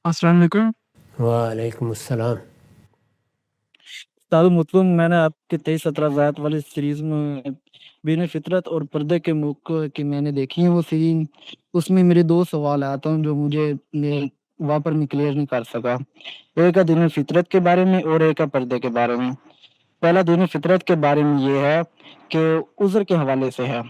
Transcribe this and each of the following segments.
السلام علیکم وعلیکم السلام۔ استاد مطلوب میں نے آپ کے 23-17 ذات والی سیریز میں بین فطرت اور پردے کے موقع کی میں نے دیکھی ہیں وہ سین، اس میں میرے دو سوال آتے ہیں جو مجھے وہاں پر میں کلیئر نہیں کر سکا۔ ایک ہے دین فطرت کے بارے میں اور ایک ہے پردے کے بارے میں۔ پہلا دین فطرت کے بارے میں یہ ہے کہ عذر کے حوالے سے ہے،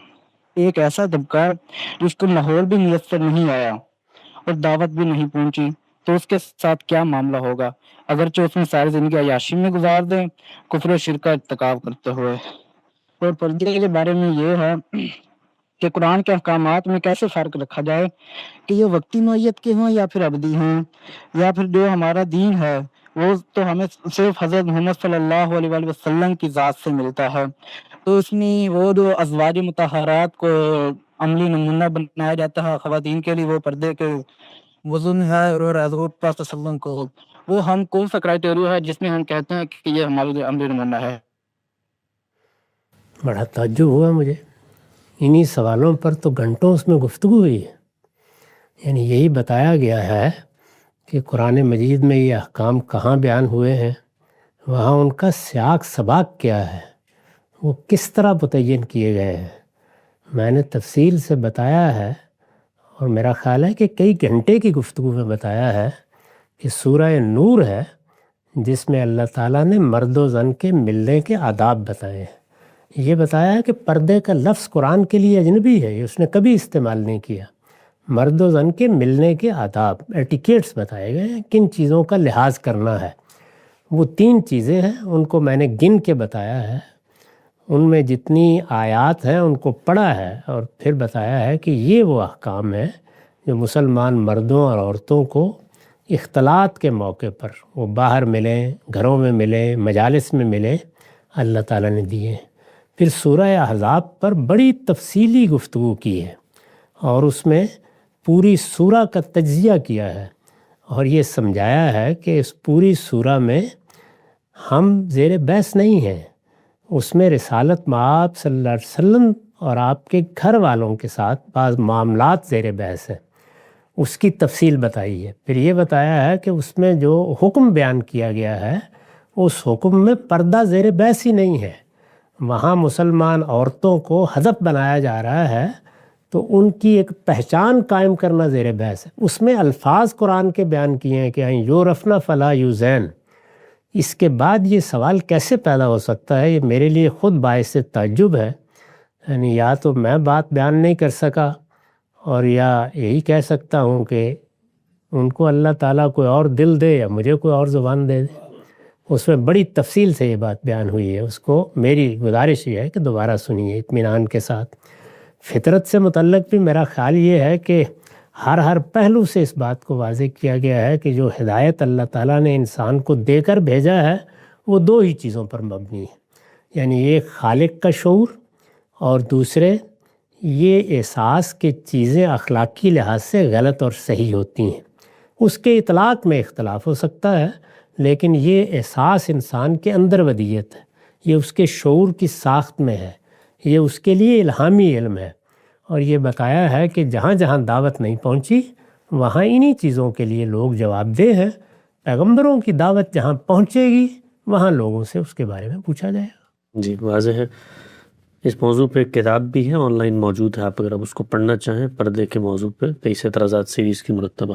ایک ایسا طبقہ ہے جس کو ماحول بھی میسر نہیں آیا اور دعوت بھی نہیں پہنچی، تو اس کے ساتھ کیا معاملہ ہوگا اگرچہ اس میں ساری زندگی عیاشی میں گزار دیں کفر و شرک کا ارتکاب کرتے ہوئے۔ اور پردے کے بارے میں یہ ہے کہ قرآن کے احکامات میں کیسے فرق رکھا جائے کہ یہ وقتی نوعیت کے ہوں یا پھر ابدی ہوں، یا پھر جو ہمارا دین ہے وہ تو ہمیں صرف حضرت محمد صلی اللہ علیہ وآلہ وسلم کی ذات سے ملتا ہے، تو اس میں وہ جو ازواج مطہرات کو عملی نمونہ بنایا جاتا ہے خواتین کے لیے، وہ پردے کے وزن ہے، اور حضرت پاک صلی اللہ علیہ وسلم کو وہ ہم کون سا کرائٹیریا ہے جس میں ہم کہتے ہیں کہ یہ ہمارے لیے عملی نمونہ ہے؟ بڑا تعجب ہوا مجھے، انہی سوالوں پر تو گھنٹوں اس میں گفتگو ہوئی ہے۔ یعنی یہی بتایا گیا ہے کہ قرآن مجید میں یہ احکام کہاں بیان ہوئے ہیں، وہاں ان کا سیاق سباق کیا ہے، وہ کس طرح متعین کیے گئے ہیں۔ میں نے تفصیل سے بتایا ہے، اور میرا خیال ہے کہ کئی گھنٹے کی گفتگو میں بتایا ہے کہ سورہ نور ہے جس میں اللہ تعالیٰ نے مرد و زن کے ملنے کے آداب بتائے ہیں۔ یہ بتایا ہے کہ پردے کا لفظ قرآن کے لیے اجنبی ہے، اس نے کبھی استعمال نہیں کیا۔ مرد و زن کے ملنے کے آداب، ایٹیکیٹس بتائے گئے ہیں، کن چیزوں کا لحاظ کرنا ہے۔ وہ 3 چیزیں ہیں، ان کو میں نے گن کے بتایا ہے، ان میں جتنی آیات ہیں ان کو پڑھا ہے، اور پھر بتایا ہے کہ یہ وہ احکام ہیں جو مسلمان مردوں اور عورتوں کو اختلاط کے موقع پر، وہ باہر ملیں، گھروں میں ملیں، مجالس میں ملیں، اللہ تعالیٰ نے دیے ہیں۔ پھر سورہ احزاب پر بڑی تفصیلی گفتگو کی ہے، اور اس میں پوری سورہ کا تجزیہ کیا ہے، اور یہ سمجھایا ہے کہ اس پوری سورہ میں ہم زیر بحث نہیں ہیں، اس میں رسالت مآب صلی اللہ علیہ وسلم اور آپ کے گھر والوں کے ساتھ بعض معاملات زیر بحث ہیں، اس کی تفصیل بتائی ہے۔ پھر یہ بتایا ہے کہ اس میں جو حکم بیان کیا گیا ہے اس حکم میں پردہ زیر بحث ہی نہیں ہے، وہاں مسلمان عورتوں کو ہدف بنایا جا رہا ہے، تو ان کی ایک پہچان قائم کرنا زیر بحث ہے۔ اس میں الفاظ قرآن کے بیان کیے ہیں کہ یورفنا فلا یوزین۔ اس کے بعد یہ سوال کیسے پیدا ہو سکتا ہے، یہ میرے لیے خود باعث تعجب ہے۔ یعنی یا تو میں بات بیان نہیں کر سکا، اور یا یہی کہہ سکتا ہوں کہ ان کو اللہ تعالیٰ کوئی اور دل دے یا مجھے کوئی اور زبان دے دے۔ اس میں بڑی تفصیل سے یہ بات بیان ہوئی ہے، اس کو میری گزارش یہ ہے کہ دوبارہ سنیے اطمینان کے ساتھ۔ فطرت سے متعلق بھی میرا خیال یہ ہے کہ ہر پہلو سے اس بات کو واضح کیا گیا ہے کہ جو ہدایت اللہ تعالیٰ نے انسان کو دے کر بھیجا ہے وہ 2 ہی چیزوں پر مبنی ہے، یعنی ایک خالق کا شعور، اور دوسرے یہ احساس کہ چیزیں اخلاقی لحاظ سے غلط اور صحیح ہوتی ہیں۔ اس کے اطلاق میں اختلاف ہو سکتا ہے، لیکن یہ احساس انسان کے اندر ودیت ہے، یہ اس کے شعور کی ساخت میں ہے، یہ اس کے لیے الہامی علم ہے۔ اور یہ بتایا ہے کہ جہاں جہاں دعوت نہیں پہنچی وہاں انہی چیزوں کے لیے لوگ جواب دہ ہیں۔ پیغمبروں کی دعوت جہاں پہنچے گی وہاں لوگوں سے اس کے بارے میں پوچھا جائے گا۔ جی واضح ہے۔ اس موضوع پہ ایک کتاب بھی ہے، آن لائن موجود ہے، آپ اگر آپ اس کو پڑھنا چاہیں، پردے کے موضوع پہ 23 اعتراضات سیریز کی مرتبہ۔